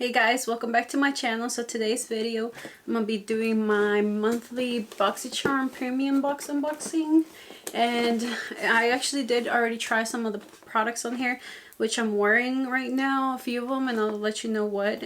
Hey guys, welcome back to my channel. So today's video I'm gonna be doing my monthly Boxycharm premium box unboxing, and I actually did already try some of the products on here, which I'm wearing right now, a few of them, and I'll let you know what.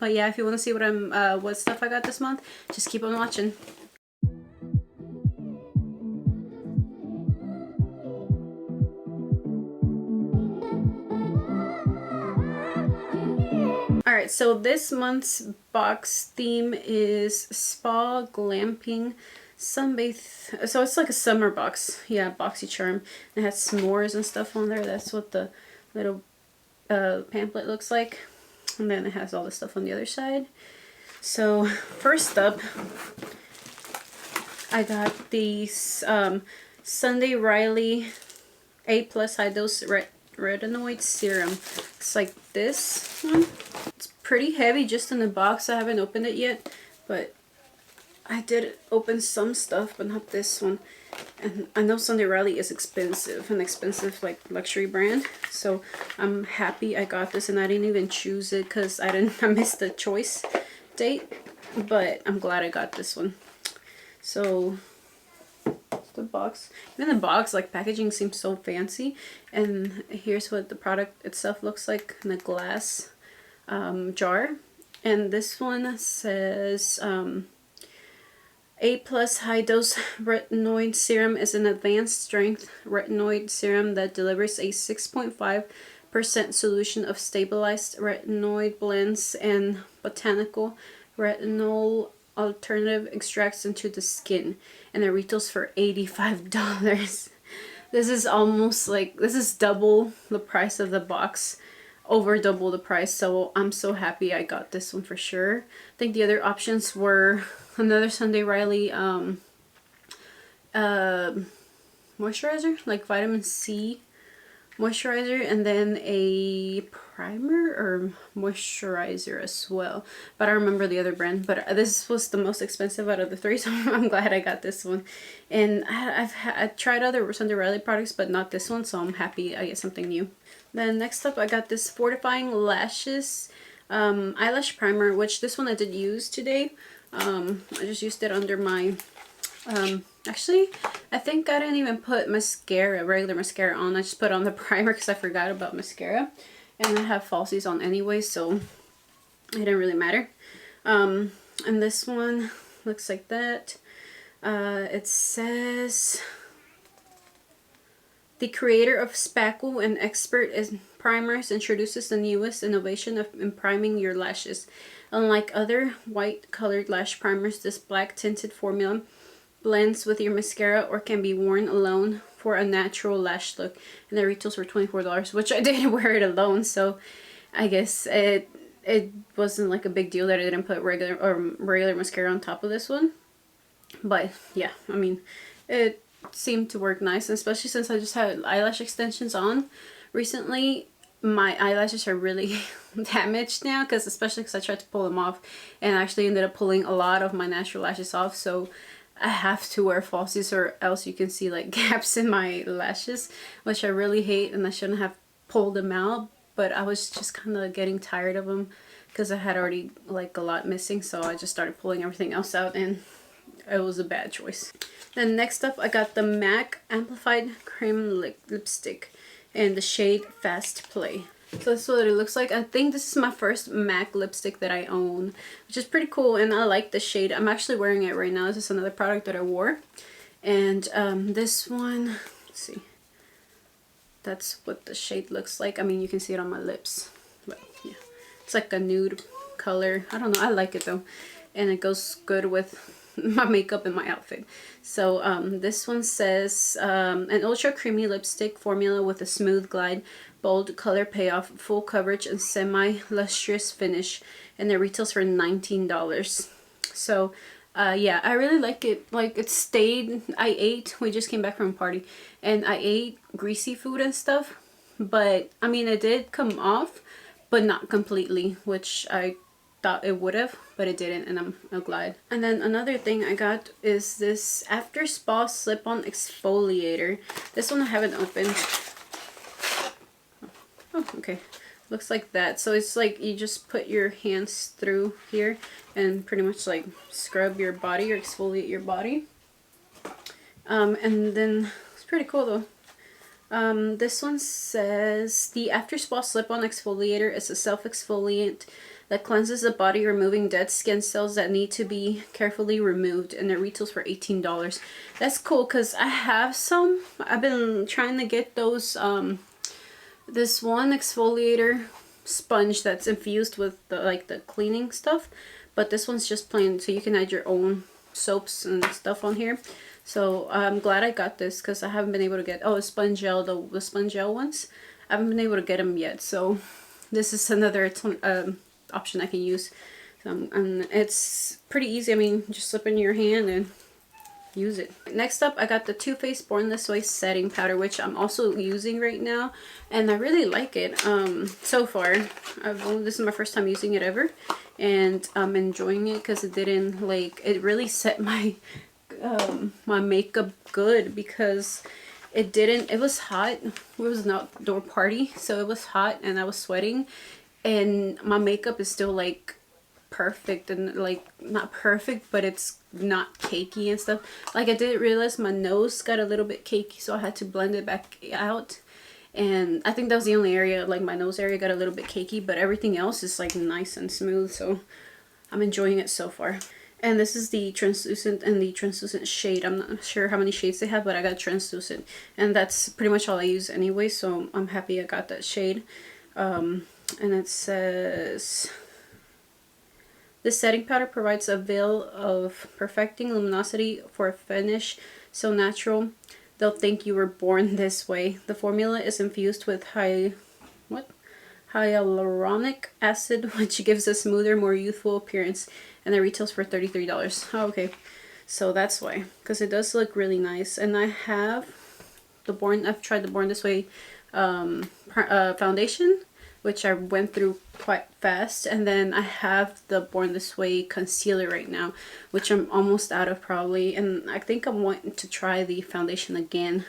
But yeah, if you want to see what stuff I got this month, just keep on watching. Alright, so this month's box theme is spa, glamping, sunbathe. So it's like a summer box. Yeah, Boxycharm. It has s'mores and stuff on there. That's what the little pamphlet looks like. And then it has all the stuff on the other side. So first up, I got these Sunday Riley A+ high dose retinoid serum. It's like this one. It's pretty heavy just in the box. I haven't opened it yet, but I did open some stuff, but not this one. And I know Sunday Riley is expensive, an expensive like luxury brand, so I'm happy I got this, and I didn't even choose it because I missed the choice date, but I'm glad I got this one. So the box, even the box, like packaging seems so fancy, and here's what the product itself looks like in a glass jar. And this one says A+ high dose retinoid serum is an advanced strength retinoid serum that delivers a 6.5% solution of stabilized retinoid blends and botanical retinol alternative extracts into the skin, and it retails for $85. This is almost like, this is double the price of the box, over double the price, so I'm so happy I got this one for sure. I think the other options were another Sunday Riley moisturizer, like vitamin C moisturizer, and then a primer or moisturizer as well, but I remember the other brand. But this was the most expensive out of the three, so I'm glad I got this one. And I've tried other Sunday Riley products, but not this one, so I'm happy I get something new. Then next up, I got this Fortifying Lashes eyelash primer, which this one I did use today. I just used it under my actually, I think I didn't even put mascara, regular mascara on. I just put on the primer because I forgot about mascara. And I have falsies on anyway, so it didn't really matter. And this one looks like that. It says, the creator of Spackle and expert in primers introduces the newest innovation in priming your lashes. Unlike other white colored lash primers, this black tinted formula blends with your mascara or can be worn alone for a natural lash look, and it retails for $24, which I did wear it alone, so I guess it wasn't like a big deal that I didn't put regular mascara on top of this one. But yeah, I mean, it seemed to work nice, especially since I just had eyelash extensions on recently. My eyelashes are really damaged now, especially because I tried to pull them off and I actually ended up pulling a lot of my natural lashes off, so I have to wear falsies or else you can see like gaps in my lashes, which I really hate, and I shouldn't have pulled them out, but I was just kind of getting tired of them because I had already like a lot missing, so I just started pulling everything else out, and it was a bad choice. Then next up, I got the MAC Amplified Cream Lipstick in the shade Fast Play. So this is what it looks like. I think this is my first MAC lipstick that I own, which is pretty cool, and I like the shade. I'm actually wearing it right now. This is another product that I wore. And this one, let's see. That's what the shade looks like. I mean, you can see it on my lips. But yeah, it's like a nude color. I don't know. I like it though. And it goes good with my makeup and my outfit. So this one says an ultra creamy lipstick formula with a smooth glide, bold color payoff, full coverage, and semi-lustrous finish, and it retails for $19. So yeah, I really like it. Like, it stayed. We just came back from a party and I ate greasy food and stuff, but I mean, it did come off, but not completely, which I thought it would have, but it didn't, and I'm glad. And then another thing I got is this After Spa Slip-On Exfoliator. This one I haven't opened. Oh, okay. looks like that. So it's like you just put your hands through here and pretty much like scrub your body or exfoliate your body. And then it's pretty cool though. This one says the after spa slip-on exfoliator is a self-exfoliant that cleanses the body, removing dead skin cells that need to be carefully removed, and it retails for $18. That's cool because I have some. I've been trying to get those this one exfoliator sponge that's infused with the cleaning stuff, but this one's just plain, so you can add your own soaps and stuff on here. So I'm glad I got this because I haven't been able to get sponge gel, the sponge gel ones. I haven't been able to get them yet, so this is another option I can use. And it's pretty easy. I mean, just slip in your hand and use it. Next up, I got the Too Faced Born This Way setting powder, which I'm also using right now, and I really like it. So far, this is my first time using it ever, and I'm enjoying it because it didn't it really set my my makeup good, because it was hot. It was an outdoor party, so it was hot and I was sweating, and my makeup is still like perfect, and like not perfect, but it's not cakey and stuff. Like I didn't realize my nose got a little bit cakey, so I had to blend it back out, and I think that was the only area, like my nose area got a little bit cakey, but everything else is like nice and smooth, so I'm enjoying it so far. And this is the translucent and the translucent shade. I'm not sure how many shades they have, but I got translucent, and that's pretty much all I use anyway, so I'm happy I got that shade. And it says, this setting powder provides a veil of perfecting luminosity for a finish so natural they'll think you were born this way. The formula is infused with hyaluronic acid, which gives a smoother, more youthful appearance, and it retails for $33. Oh, okay, so that's why, because it does look really nice. And I have I've tried the Born This Way foundation, which I went through quite fast, and then I have the Born This Way concealer right now, which I'm almost out of probably, and I think I'm wanting to try the foundation again,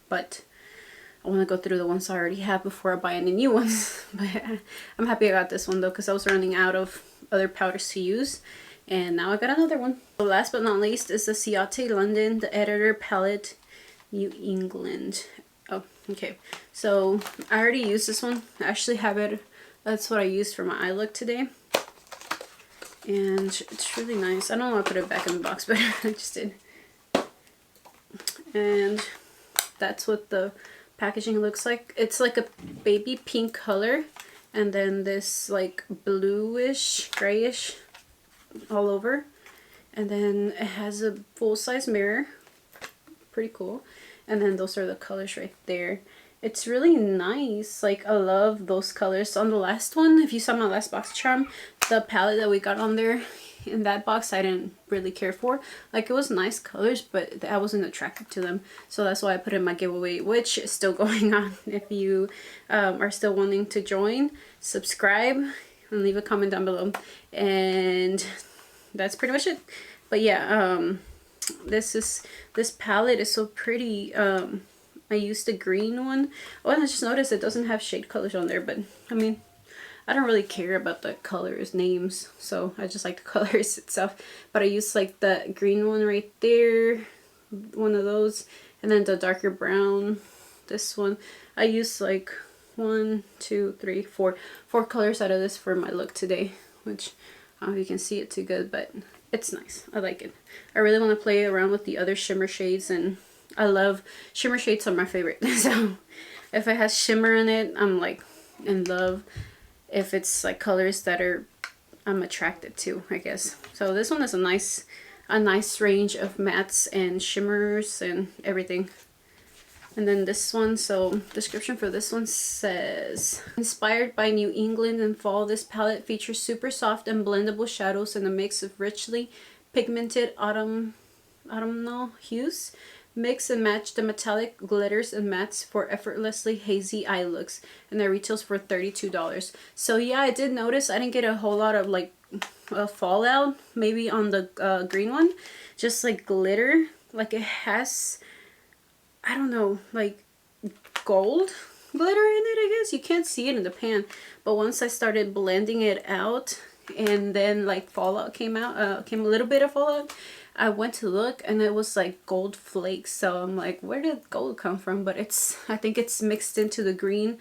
but I want to go through the ones I already have before I buy any new ones. But I'm happy I got this one though, because I was running out of other powders to use, and now I got another one. So last but not least is the Ciate London, the Editor Palette New England. Oh, okay. So I already used this one. I actually have it. That's what I used for my eye look today. And it's really nice. I don't know why I put it back in the box, but I just did. And that's what the packaging looks like. It's like a baby pink color, and then this like bluish, grayish all over. And then it has a full-size mirror. Pretty cool. And then those are the colors right there. It's really nice. Like, I love those colors. On the last one, if you saw my last Boxycharm, the palette that we got on there in that box, I didn't really care for. Like, it was nice colors, but I wasn't attracted to them. So that's why I put in my giveaway, which is still going on. If you are still wanting to join, subscribe and leave a comment down below. And that's pretty much it. But yeah, this palette is so pretty. I used the green one. Oh, and I just noticed it doesn't have shade colors on there, but I mean, I don't really care about the colors names, so I just like the colors itself. But I used like the green one right there, one of those, and then the darker brown, this one. I used like 1, 2, 3, 4 colors out of this for my look today, which I don't know if you can see it too good, but it's nice. I like it. I really want to play around with the other shimmer shades, and I love shimmer shades, are my favorite. So if it has shimmer in it, I'm like in love. If it's like colors that I'm attracted to, I guess. So this one is a nice range of mattes and shimmers and everything. And then this one, so description for this one says, inspired by New England and fall, this palette features super soft and blendable shadows and a mix of richly pigmented autumnal hues. Mix and match the metallic glitters and mattes for effortlessly hazy eye looks, and that retails for $32. So yeah, I did notice I didn't get a whole lot of like fallout maybe on the green one, just like glitter, like it has, I don't know, like gold glitter in it, I guess. You can't see it in the pan, but once I started blending it out and then like fallout came out, came a little bit of fallout, I went to look and it was like gold flakes. So I'm like, where did gold come from? But it's, I think it's mixed into the green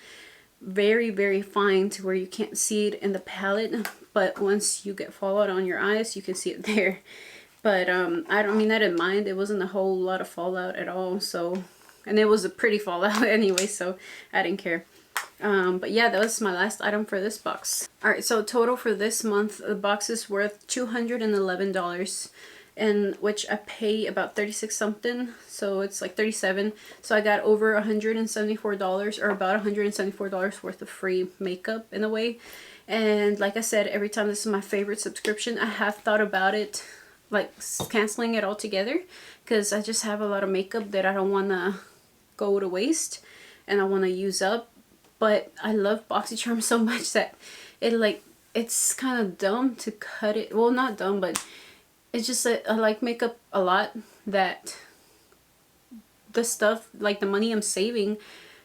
very, very fine to where you can't see it in the palette, but once you get fallout on your eyes, you can see it there. But I don't mean, I didn't mind. It wasn't a whole lot of fallout at all. So, and it was a pretty fallout anyway, so I didn't care. But yeah, that was my last item for this box. Alright, so total for this month, the box is worth $211, and which I pay about 36 something, so it's like 37. So I got over $174, or about $174 worth of free makeup in a way. And like I said, every time, this is my favorite subscription. I have thought about it, like canceling it altogether, because I just have a lot of makeup that I don't want to go to waste and I want to use up. But I love Boxycharm so much that it like, it's kind of dumb to cut it. Well, not dumb, but it's just that I like makeup a lot, that the stuff, like the money I'm saving,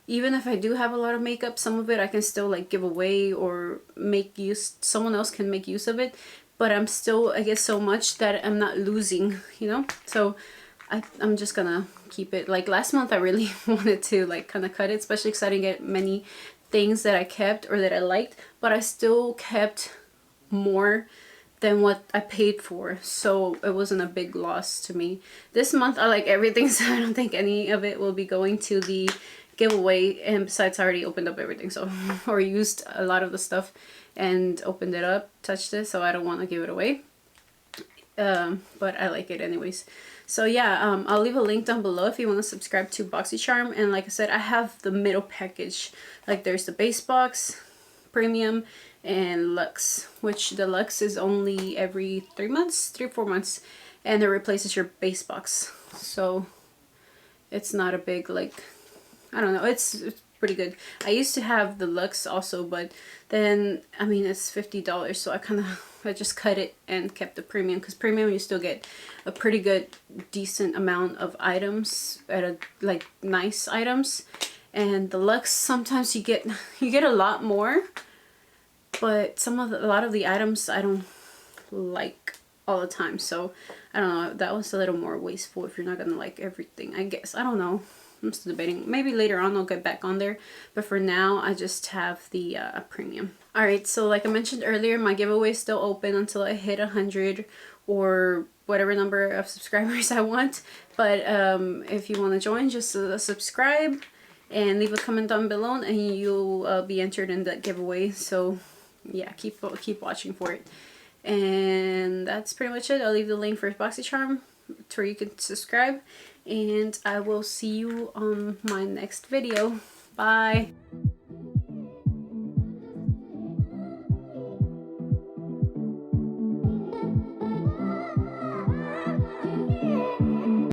even if I do have a lot of makeup, some of it I can still like give away or make use, someone else can make use of it, but I'm still, I get so much that I'm not losing, you know? So I'm just gonna keep it. Like last month I really wanted to like kind of cut it, especially because I didn't get many things that I kept or that I liked, but I still kept more than what I paid for, so it wasn't a big loss to me. This month I like everything, so I don't think any of it will be going to the giveaway, and besides I already opened up everything, so or used a lot of the stuff and opened it up, touched it, so I don't want to give it away. But I like it anyways. So yeah, I'll leave a link down below if you want to subscribe to Boxycharm. And like I said, I have the middle package. Like there's the base box, premium, and luxe, which the luxe is only every 3 months, 3 or 4 months, and it replaces your base box. So it's not a big, like, I don't know, it's pretty good. I used to have the luxe also, but then I mean it's $50, so I just cut it and kept the premium, because premium you still get a pretty good decent amount of items at a, like, nice items, and the luxe sometimes you get a lot more, but a lot of the items I don't like all the time. So I don't know, that was a little more wasteful if you're not gonna like everything, I guess. I don't know, I'm still debating. Maybe later on I'll get back on there, but for now I just have the premium. Alright, so like I mentioned earlier, my giveaway is still open until I hit 100 or whatever number of subscribers I want. But if you want to join, just subscribe and leave a comment down below, and you'll be entered in that giveaway. So yeah, keep watching for it. And that's pretty much it. I'll leave the link for Boxycharm to where you can subscribe, and I will see you on my next video. Bye.